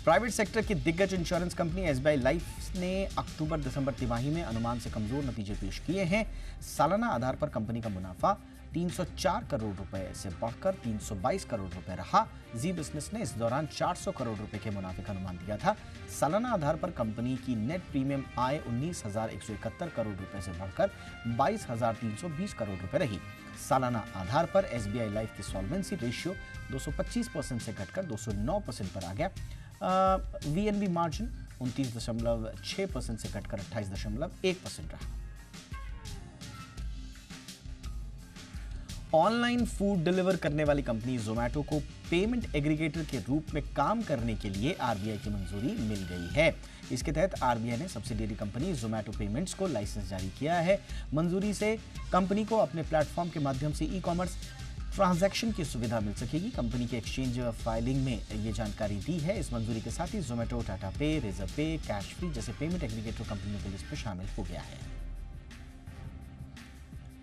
प्राइवेट सेक्टर की दिग्गज इंश्योरेंस कंपनी एसबीआई लाइफ ने अक्टूबर-दिसंबर तिमाही में अनुमान से कमजोर नतीजे पेश किए हैं। सालाना आधार पर कंपनी का मुनाफा 304 करोड़ रुपए से बढ़कर 322 करोड़ रुपए रहा। जी बिजनेस ने इस दौरान 400 करोड़ रुपए के मुनाफे का अनुमान दिया था। सालाना आधार पर कंपनी की नेट प्रीमियम आय 19,171 करोड़ रुपए से बढ़कर 22,320 करोड़ रुपए रही। सालाना आधार पर एसबीआई लाइफ की सॉल्वेंसी रेशियो 225% से घटकर 209% पर आ गया। वीएनबी मार्जिन 29.6% से घटकर 28.1% रहा। ऑनलाइन फूड डिलीवर करने वाली कंपनी जोमैटो को पेमेंट एग्रीगेटर के रूप में काम करने के लिए आरबीआई की मंजूरी मिल गई है। इसके तहत आरबीआई ने सब्सिडियरी कंपनी जोमैटो पेमेंट्स को लाइसेंस जारी किया है। मंजूरी से कंपनी को अपने प्लेटफॉर्म के माध्यम से ई कॉमर्स ट्रांजैक्शन की सुविधा मिल सकेगी। कंपनी के एक्सचेंज फाइलिंग में ये जानकारी दी है। इस मंजूरी के साथ ही जोमैटो, टाटा पे, रेजर पे, कैश फ्री जैसे पेमेंट एग्रीगेटर कंपनियों की लिस्ट में शामिल हो गया है।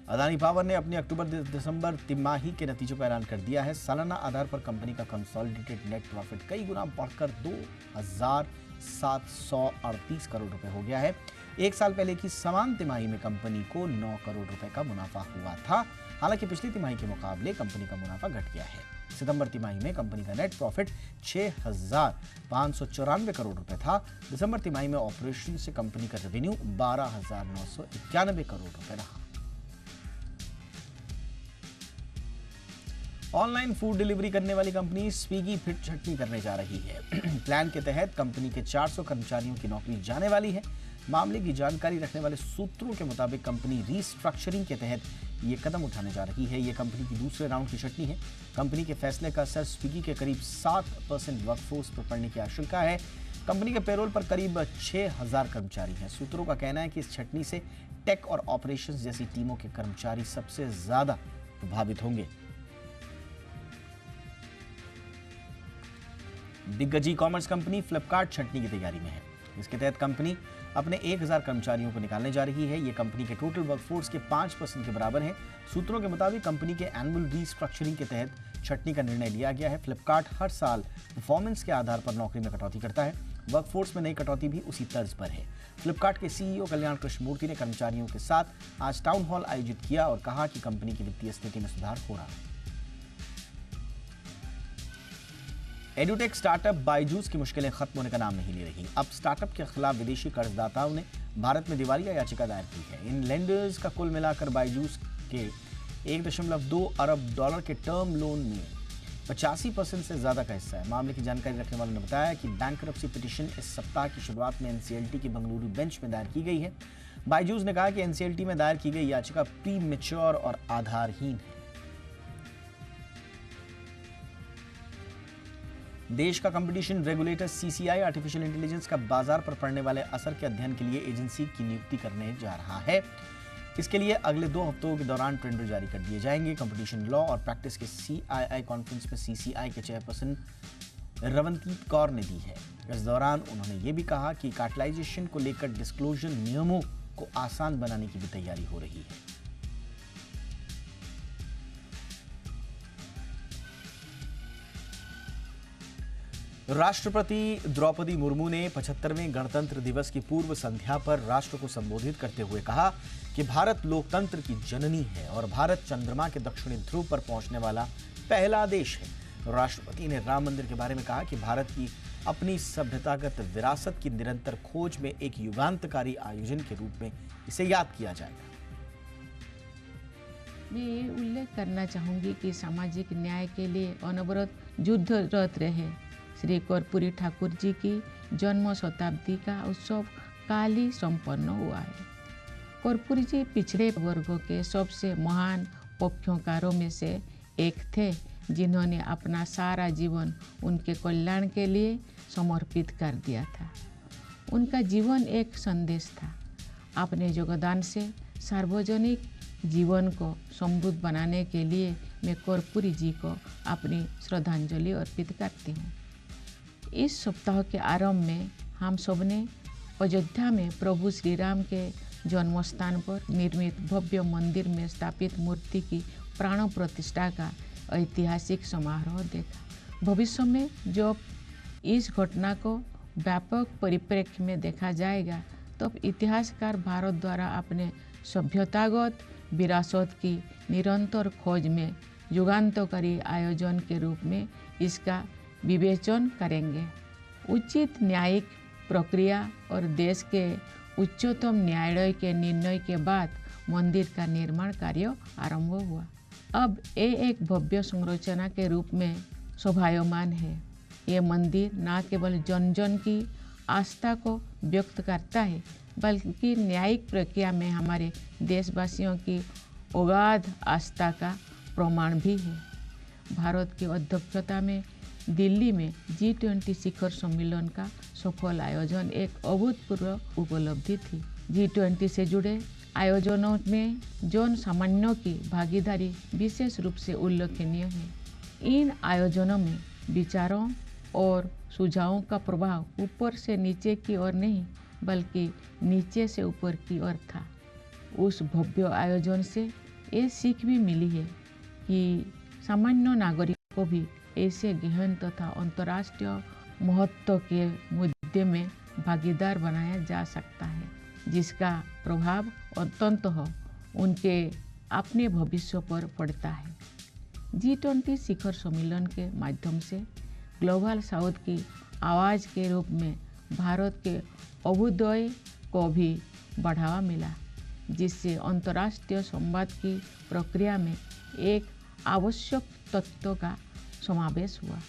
अदानी पावर ने अपने अक्टूबर-दिसंबर तिमाही के नतीजों का ऐलान कर दिया है। सालाना आधार पर कंपनी का कंसोलिडेटेड नेट प्रॉफिट कई गुना बढ़कर 2,738 करोड़ रुपए हो गया है। एक साल पहले की समान तिमाही में कंपनी को 9 करोड़ रुपए का मुनाफा हुआ था। हालांकि पिछली तिमाही के मुकाबले कंपनी का मुनाफा घट गया है। सितंबर तिमाही में कंपनी का नेट प्रॉफिट 6,594 करोड़ रुपए था। दिसंबर तिमाही में ऑपरेशन से कंपनी का रेवेन्यू 12,991 करोड़ रुपए रहा। ऑनलाइन फूड डिलीवरी करने वाली कंपनी स्विगी फिर छटनी करने जा रही है। प्लान के तहत कंपनी के 400 कर्मचारियों की नौकरी जाने वाली है। मामले की जानकारी रखने वाले सूत्रों के मुताबिक कंपनी रीस्ट्रक्चरिंग के तहत ये कदम उठाने जा रही है। ये कंपनी की दूसरे राउंड की छटनी है। कंपनी के फैसले का असर स्विगी के करीब 7% वर्कफोर्स पर पड़ने की आशंका है। कंपनी के पेरोल पर करीब 6,000 कर्मचारी हैं। सूत्रों का कहना है कि इस छटनी से टेक और ऑपरेशंस जैसी टीमों के कर्मचारी सबसे ज्यादा प्रभावित होंगे। दिग्गज ई कॉमर्स कंपनी फ्लिपकार्ट छटनी की तैयारी में है। इसके तहत कंपनी अपने 1,000 कर्मचारियों को निकालने जा रही है। यह कंपनी के टोटल वर्कफोर्स के 5% के बराबर है। सूत्रों के मुताबिक कंपनी के एनुअल रीस्ट्रक्चरिंग के तहत छटनी का निर्णय लिया गया है। फ्लिपकार्ट हर साल परफॉर्मेंस के आधार पर नौकरी में कटौती करता है। वर्कफोर्स में नई कटौती भी उसी तर्ज पर है। फ्लिपकार्ट के सीईओ कल्याण कृष्णमूर्ति ने कर्मचारियों के साथ आज टाउन हॉल आयोजित किया और कहा कि कंपनी की वित्तीय स्थिति में सुधार हो रहा है। एडुटेक स्टार्टअप बायजूस की मुश्किलें खत्म होने का नाम नहीं ले रही। अब स्टार्टअप के खिलाफ विदेशी कर्जदाताओं ने भारत में दिवालिया याचिका दायर की है। इन लेंडर्स का कुल मिलाकर बायजूस के 1.2 अरब डॉलर के टर्म लोन में 85% से ज्यादा का हिस्सा है। मामले की जानकारी रखने वालों ने बताया कि बैंकरप्सी पिटीशन इस सप्ताह की शुरुआत में एनसीएलटी की बंगलुरु बेंच में दायर की गई है। बायजूस ने कहा कि एनसीएलटी में दायर की गई याचिका प्री मैच्योर और आधारहीन है। देश का competition regulator CCI artificial intelligence का बाजार पर पड़ने वाले असर के अध्ययन के लिए एजेंसी की नियुक्ति करने जा रहा है। इसके लिए अगले 2 हफ्तों के दौरान टेंडर जारी कर दिए जाएंगे। कंपटीशन लॉ और प्रैक्टिस के सीआईआई कॉन्फ्रेंस में सीसीआई के चेयरपर्सन रवनदीप कौर ने दी है। इस दौरान उन्होंने ये भी कहा कि कार्टलाइजेशन को लेकर डिस्क्लोजर नियमों को आसान बनाने की भी तैयारी हो रही है। राष्ट्रपति द्रौपदी मुर्मू ने 75वें गणतंत्र दिवस की पूर्व संध्या पर राष्ट्र को संबोधित करते हुए कहा कि भारत लोकतंत्र की जननी है और भारत चंद्रमा के दक्षिणी ध्रुव पर पहुंचने वाला पहला देश है। राष्ट्रपति ने राम मंदिर के बारे में कहा कि भारत की अपनी सभ्यतागत विरासत की निरंतर खोज में एक युगांतकारी आयोजन के रूप में इसे याद किया जाएगा। मैं ये उल्लेख करना चाहूँगी कि सामाजिक न्याय के लिए अनवरत युद्धरत रहे श्री कर्पूरी ठाकुर जी की जन्म शताब्दी का उत्सव काल ही संपन्न हुआ है। कर्पूरी जी पिछड़े वर्गों के सबसे महान पक्षकारों में से एक थे, जिन्होंने अपना सारा जीवन उनके कल्याण के लिए समर्पित कर दिया था। उनका जीवन एक संदेश था। अपने योगदान से सार्वजनिक जीवन को समृद्ध बनाने के लिए मैं कर्पूरी जी को अपनी श्रद्धांजलि अर्पित करती हूँ। इस सप्ताह के आरंभ में हम सबने अयोध्या में प्रभु श्री राम के जन्म स्थान पर निर्मित भव्य मंदिर में स्थापित मूर्ति की प्राण प्रतिष्ठा का ऐतिहासिक समारोह देखा। भविष्य में जब इस घटना को व्यापक परिप्रेक्ष्य में देखा जाएगा, तब इतिहासकार भारत द्वारा अपने सभ्यतागत विरासत की निरंतर खोज में युगांतकारी आयोजन के रूप में इसका विवेचन करेंगे। उचित न्यायिक प्रक्रिया और देश के उच्चतम न्यायालय के निर्णय के बाद मंदिर का निर्माण कार्य आरंभ हुआ। अब ये एक भव्य संरचना के रूप में शोभायमान है। ये मंदिर न केवल जन जन की आस्था को व्यक्त करता है, बल्कि न्यायिक प्रक्रिया में हमारे देशवासियों की अगाध आस्था का प्रमाण भी है। भारत की अध्यक्षता में दिल्ली में G20 शिखर सम्मेलन का सफल आयोजन एक अभूतपूर्व उपलब्धि थी। G20 से जुड़े आयोजनों में जन सामान्यों की भागीदारी विशेष रूप से उल्लेखनीय है। इन आयोजनों में विचारों और सुझावों का प्रभाव ऊपर से नीचे की ओर नहीं, बल्कि नीचे से ऊपर की ओर था। उस भव्य आयोजन से ये सीख भी मिली है कि सामान्य नागरिकों को भी ऐसे गहन तथा अंतर्राष्ट्रीय महत्व के मुद्दे में भागीदार बनाया जा सकता है। जिसका प्रभाव अंततः उनके अपने भविष्य पर पड़ता है। G20 शिखर सम्मेलन के माध्यम से ग्लोबल साउथ की आवाज़ के रूप में भारत के अभ्युदय को भी बढ़ावा मिला, जिससे अंतर्राष्ट्रीय संवाद की प्रक्रिया में एक आवश्यक तत्व का समावेश हुआ।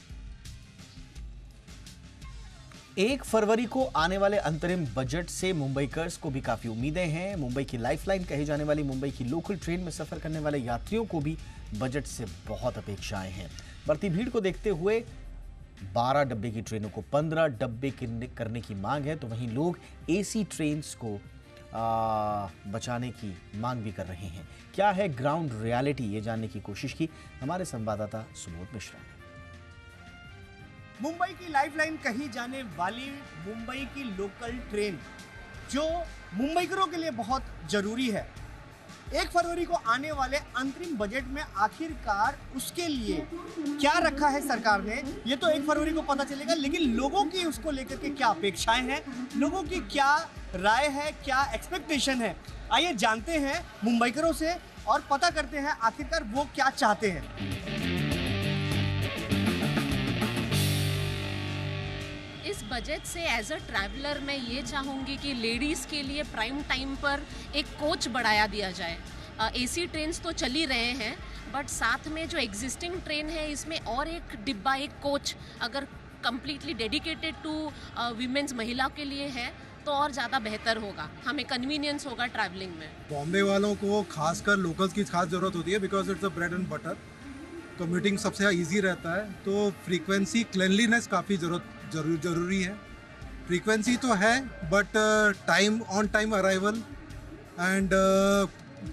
1 फरवरी को आने वाले अंतरिम बजट से मुंबईकर्स को भी काफी उम्मीदें हैं। मुंबई की लाइफलाइन कही जाने वाली मुंबई की लोकल ट्रेन में सफर करने वाले यात्रियों को भी बजट से बहुत अपेक्षाएं हैं। बढ़ती भीड़ को देखते हुए 12 डब्बे की ट्रेनों को 15 डब्बे करने की मांग है, तो वहीं लोग एसी ट्रेन्स को बचाने की मांग भी कर रहे हैं। क्या है ग्राउंड रियलिटी, ये जानने की कोशिश की हमारे संवाददाता सुबोध मिश्रा ने। मुंबई की लाइफलाइन कही जाने वाली मुंबई की लोकल ट्रेन जो मुंबईकरों के लिए बहुत जरूरी है, 1 फरवरी को आने वाले अंतरिम बजट में आखिरकार उसके लिए क्या रखा है सरकार ने, ये तो 1 फरवरी को पता चलेगा। लेकिन लोगों की उसको लेकर के क्या अपेक्षाएं हैं, लोगों की क्या राय है, क्या एक्सपेक्टेशन है, आइए जानते हैं मुंबईकरों से और पता करते हैं आखिरकार वो क्या चाहते हैं। इस बजट से एज अ ट्रैवलर मैं ये चाहूँगी कि लेडीज़ के लिए प्राइम टाइम पर एक कोच बढ़ाया दिया जाए। एसी ट्रेन्स तो चल ही रहे हैं, बट साथ में जो एग्जिस्टिंग ट्रेन है इसमें और एक डिब्बा, एक कोच अगर कम्प्लीटली डेडिकेटेड टू वीमेंस, महिला के लिए है तो और ज़्यादा बेहतर होगा, हमें कन्वीनियंस होगा ट्रैवलिंग में। बॉम्बे वालों को खासकर लोकल्स की खास ज़रूरत होती है, because it's a bread and butter. Commuting सबसे ईजी रहता है, तो फ्रीक्वेंसी, क्लिनलीनेस काफ़ी ज़रूरी है। फ्रीक्वेंसी तो है, but time, on time arrival and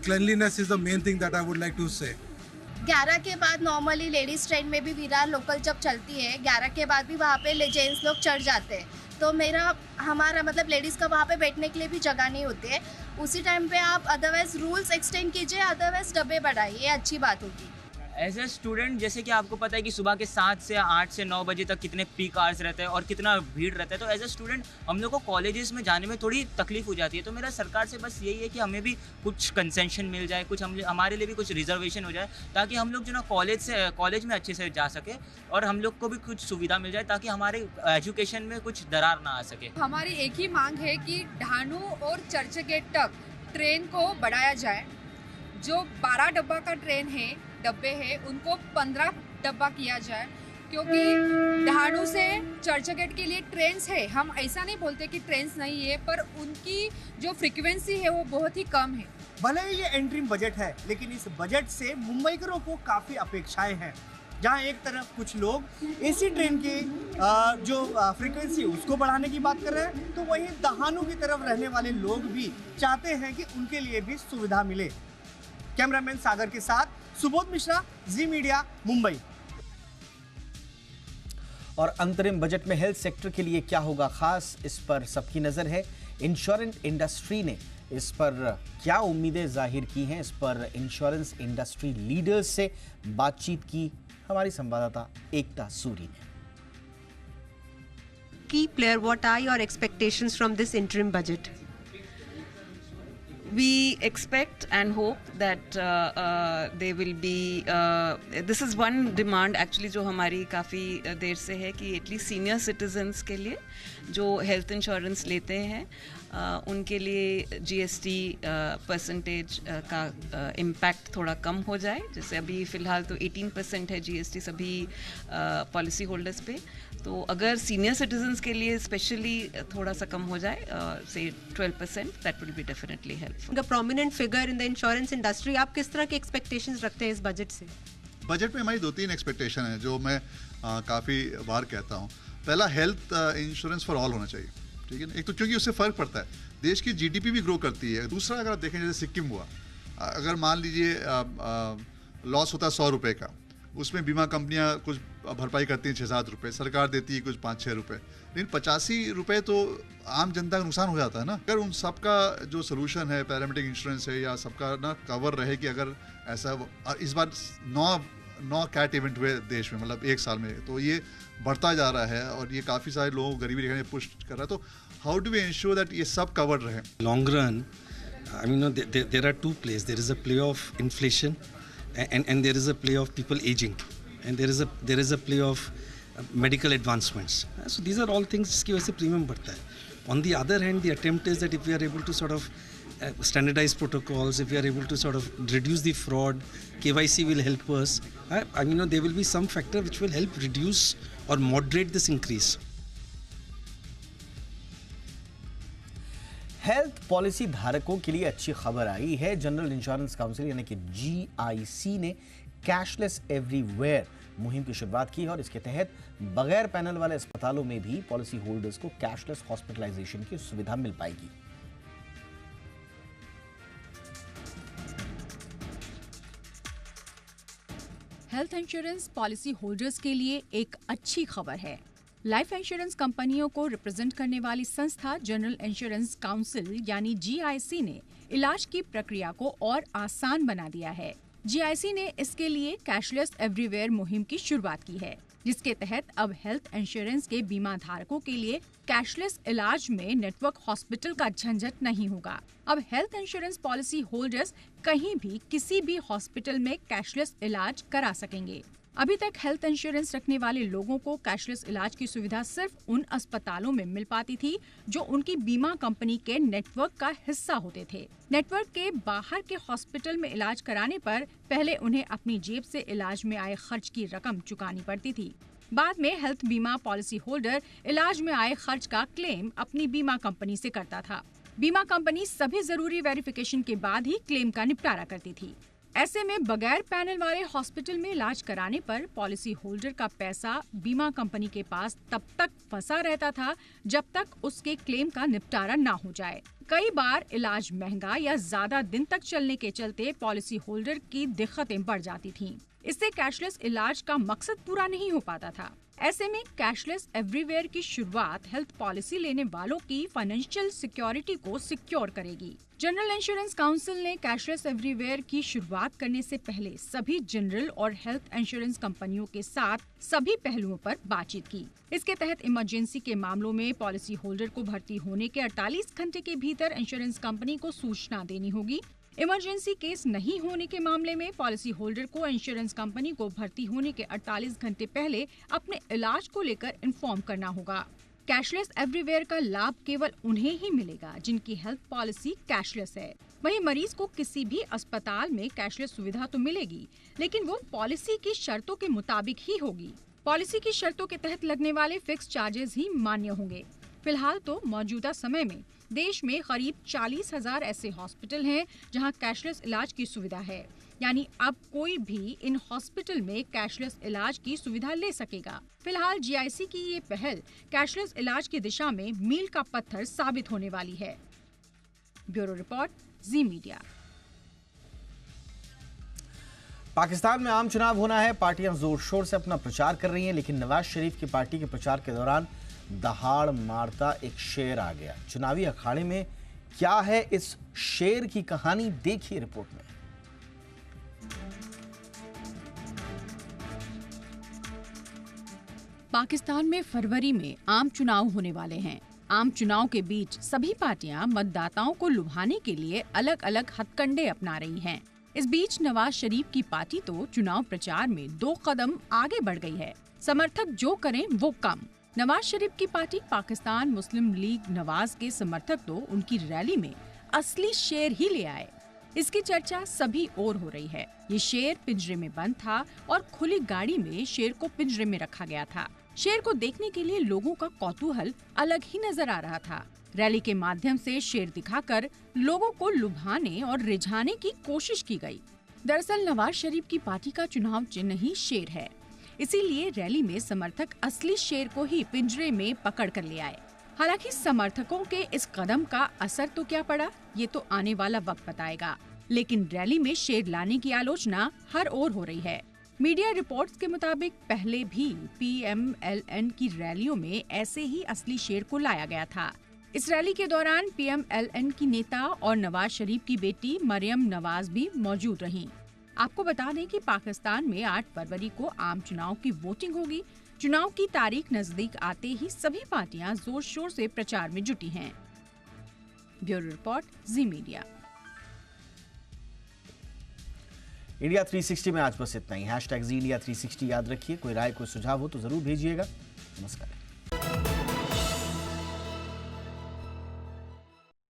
cleanliness is the main thing that I would like to say. 11 के बाद नॉर्मली लेडीज़ ट्रेन में भी विरार लोकल जब चलती है, 11 के बाद भी वहाँ पे जेंट्स लोग चढ़ जाते हैं, तो हमारा मतलब लेडीज़ का वहाँ पे बैठने के लिए भी जगह नहीं होती है। उसी टाइम पे आप अदरवाइज रूल्स एक्सटेंड कीजिए, अदरवाइज डब्बे बढ़ाइए, ये अच्छी बात होगी। एज ए स्टूडेंट, जैसे कि आपको पता है कि सुबह के 7 से 8 से 9 बजे तक कितने पीक आवर्स रहते हैं और कितना भीड़ रहता है, तो एज ए स्टूडेंट हम लोग को कॉलेजेस में जाने में थोड़ी तकलीफ हो जाती है। तो मेरा सरकार से बस यही है कि हमें भी कुछ कंसेशन मिल जाए, कुछ हमारे लिए भी कुछ रिजर्वेशन हो जाए, ताकि हम लोग जो ना कॉलेज में अच्छे से जा सके और हम लोग को भी कुछ सुविधा मिल जाए, ताकि हमारे एजुकेशन में कुछ दरार ना आ सके। हमारी एक ही मांग है कि ढाणू और चर्चगेट तक ट्रेन को बढ़ाया जाए। जो 12 डब्बा का डब्बे हैं उनको 15 डब्बा किया जाए, क्योंकि ढाणू से चर्चगेट के लिए ट्रेन्स है। हम ऐसा नहीं बोलते कि ट्रेन्स नहीं है, पर उनकी जो फ्रीक्वेंसी है वो बहुत ही कम है। भले ही ये एंट्रीम बजट है, लेकिन इस बजट से मुंबईकरों को काफ़ी अपेक्षाएं हैं। जहां एक तरफ कुछ लोग एसी ट्रेन की जो फ्रीक्वेंसी उसको बढ़ाने की बात कर रहे हैं, तो वहीं दहानू की तरफ रहने वाले लोग भी चाहते हैं कि उनके लिए भी सुविधा मिले। कैमरामैन सागर के साथ सुबोध मिश्रा, जी मीडिया, मुंबई। और अंतरिम बजट में हेल्थ सेक्टर के लिए क्या होगा खास, इस पर सबकी नजर है। इंश्योरेंस इंडस्ट्री ने इस पर क्या उम्मीदें जाहिर की हैं, इस पर इंश्योरेंस इंडस्ट्री लीडर्स से बातचीत की हमारी संवाददाता एकता सूरी ने। Key player, what are your expectations from this interim budget? We expect and hope that they will be this is one demand actually जो हमारी काफ़ी देर से है कि एटलीस्ट सीनियर सिटीजन्स के लिए जो हेल्थ इंश्योरेंस लेते हैं उनके लिए जीएसटी परसेंटेज का इम्पैक्ट थोड़ा कम हो जाए। जैसे अभी फ़िलहाल तो 18% है जीएसटी सभी पॉलिसी होल्डर्स पे, तो अगर सीनियर सिटीजन्स के लिए स्पेशली थोड़ा सा कम हो जाए, से 12%, that will be definitely helpful. A prominent figure in the insurance industry, आप किस तरह के एक्सपेक्टेशंस रखते हैं इस बजट से? बजट में हमारी 2-3 एक्सपेक्टेशन है जो मैं काफ़ी बार कहता हूँ। पहला, हेल्थ इंश्योरेंस फॉर ऑल होना चाहिए, ठीक है ना। एक तो क्योंकि उससे फ़र्क पड़ता है, देश की जीडीपी भी ग्रो करती है। दूसरा, अगर आप देखें जैसे सिक्किम हुआ, अगर मान लीजिए लॉस होता है 100 रुपये का, उसमें बीमा कंपनियां कुछ भरपाई करती हैं 6-7 रुपये, सरकार देती है कुछ 5-6 रुपये, लेकिन 85 रुपये तो आम जनता का नुकसान हो जाता है ना। अगर उन सब का जो सोल्यूशन है, पैरामेडिक इंश्योरेंस है या सबका ना कवर रहे कि अगर ऐसा, इस बार 9 कैट इवेंट हुए देश में, मतलब एक साल में, तो ये बढ़ता जा रहा है और ये काफ़ी सारे लोगों को गरीबी रेखा में पुश कर रहा है। तो how do we ensure that ये सब कवर्ड रहे? Long run, I mean, there are two plays. There is a play of inflation, and there is a play of people aging, and there is a play of medical advancements. So these are all things जिसकी वजह से premium बढ़ता है. On the other hand, the attempt is that if we are able to sort of standardize protocols, if we are able to sort of reduce the fraud, KYC will help us. I mean, there will be some factor which will help reduce or moderate this increase. Health policy धारकों के लिए अच्छी खबर आई है। General insurance council यानी कि GIC ने cashless everywhere मुहिम की शुरुआत की है और इसके तहत बगैर पैनल वाले अस्पतालों में भी पॉलिसी होल्डर्स को कैशलेस हॉस्पिटलाइजेशन की सुविधा मिल पाएगी। हेल्थ इंश्योरेंस पॉलिसी होल्डर्स के लिए एक अच्छी खबर है। लाइफ इंश्योरेंस कंपनियों को रिप्रेजेंट करने वाली संस्था जनरल इंश्योरेंस काउंसिल यानी GIC ने इलाज की प्रक्रिया को और आसान बना दिया है। GIC ने इसके लिए कैशलेस एवरीवेयर मुहिम की शुरुआत की है, जिसके तहत अब हेल्थ इंश्योरेंस के बीमा धारकों के लिए कैशलेस इलाज में नेटवर्क हॉस्पिटल का झंझट नहीं होगा। अब हेल्थ इंश्योरेंस पॉलिसी होल्डर्स कहीं भी किसी भी हॉस्पिटल में कैशलेस इलाज करा सकेंगे। अभी तक हेल्थ इंश्योरेंस रखने वाले लोगों को कैशलेस इलाज की सुविधा सिर्फ उन अस्पतालों में मिल पाती थी जो उनकी बीमा कंपनी के नेटवर्क का हिस्सा होते थे। नेटवर्क के बाहर के हॉस्पिटल में इलाज कराने पर पहले उन्हें अपनी जेब से इलाज में आए खर्च की रकम चुकानी पड़ती थी। बाद में हेल्थ बीमा पॉलिसी होल्डर इलाज में आए खर्च का क्लेम अपनी बीमा कंपनी से करता था। बीमा कंपनी सभी जरूरी वेरिफिकेशन के बाद ही क्लेम का निपटारा करती थी। ऐसे में बगैर पैनल वाले हॉस्पिटल में इलाज कराने पर पॉलिसी होल्डर का पैसा बीमा कंपनी के पास तब तक फंसा रहता था जब तक उसके क्लेम का निपटारा ना हो जाए। कई बार इलाज महंगा या ज्यादा दिन तक चलने के चलते पॉलिसी होल्डर की दिक्कतें बढ़ जाती थीं। इससे कैशलेस इलाज का मकसद पूरा नहीं हो पाता था। ऐसे में कैशलेस एवरीवेयर की शुरुआत हेल्थ पॉलिसी लेने वालों की फाइनेंशियल सिक्योरिटी को सिक्योर करेगी। जनरल इंश्योरेंस काउंसिल ने कैशलेस एवरीवेयर की शुरुआत करने से पहले सभी जनरल और हेल्थ इंश्योरेंस कंपनियों के साथ सभी पहलुओं पर बातचीत की। इसके तहत इमरजेंसी के मामलों में पॉलिसी होल्डर को भर्ती होने के 48 घंटे के भीतर इंश्योरेंस कंपनी को सूचना देनी होगी। इमरजेंसी केस नहीं होने के मामले में पॉलिसी होल्डर को इंश्योरेंस कंपनी को भर्ती होने के 48 घंटे पहले अपने इलाज को लेकर इन्फॉर्म करना होगा। कैशलेस एवरीवेयर का लाभ केवल उन्हें ही मिलेगा जिनकी हेल्थ पॉलिसी कैशलेस है। वहीं मरीज को किसी भी अस्पताल में कैशलेस सुविधा तो मिलेगी, लेकिन वो पॉलिसी की शर्तों के मुताबिक ही होगी। पॉलिसी की शर्तों के तहत लगने वाले फिक्स चार्जेस ही मान्य होंगे। फिलहाल तो मौजूदा समय में देश में करीब 40,000 ऐसे हॉस्पिटल हैं जहां कैशलेस इलाज की सुविधा है, यानी अब कोई भी इन हॉस्पिटल में कैशलेस इलाज की सुविधा ले सकेगा। फिलहाल GIC की ये पहल कैशलेस इलाज की दिशा में मील का पत्थर साबित होने वाली है। ब्यूरो रिपोर्ट, जी मीडिया। पाकिस्तान में आम चुनाव होना है। पार्टियां जोर शोर से अपना प्रचार कर रही हैं, लेकिन नवाज शरीफ की पार्टी के प्रचार के दौरान दहाड़ मारता एक शेर आ गया। चुनावी अखाड़े में क्या है इस शेर की कहानी, देखिए रिपोर्ट में। पाकिस्तान में फरवरी में आम चुनाव होने वाले हैं। आम चुनाव के बीच सभी पार्टियां मतदाताओं को लुभाने के लिए अलग अलग हथकंडे अपना रही हैं। इस बीच नवाज शरीफ की पार्टी तो चुनाव प्रचार में 2 कदम आगे बढ़ गई है। समर्थक जो करें वो कम। नवाज शरीफ की पार्टी पाकिस्तान मुस्लिम लीग नवाज के समर्थक तो उनकी रैली में असली शेर ही ले आए। इसकी चर्चा सभी ओर हो रही है। ये शेर पिंजरे में बंद था और खुली गाड़ी में शेर को पिंजरे में रखा गया था। शेर को देखने के लिए लोगों का कौतूहल अलग ही नजर आ रहा था। रैली के माध्यम से शेर दिखाकर लोगों को लुभाने और रिझाने की कोशिश की गई। दरअसल नवाज शरीफ की पार्टी का चुनाव चिन्ह ही शेर है, इसीलिए रैली में समर्थक असली शेर को ही पिंजरे में पकड़ कर ले आए। हालांकि समर्थकों के इस कदम का असर तो क्या पड़ा, ये तो आने वाला वक्त बताएगा। लेकिन रैली में शेर लाने की आलोचना हर ओर हो रही है। मीडिया रिपोर्ट्स के मुताबिक पहले भी PMLN की रैलियों में ऐसे ही असली शेर को लाया गया था। इस रैली के दौरान PMLN की नेता और नवाज शरीफ की बेटी मरियम नवाज भी मौजूद रहीं। आपको बता दें कि पाकिस्तान में 8 फरवरी को आम चुनाव की वोटिंग होगी। चुनाव की तारीख नजदीक आते ही सभी पार्टियां जोर शोर से प्रचार में जुटी हैं। ब्यूरो रिपोर्ट, जी मीडिया। इंडिया 360 में आज बस इतना ही। #ZeeIndia360 याद रखिए। कोई राय, कोई सुझाव हो तो जरूर भेजिएगा। नमस्कार।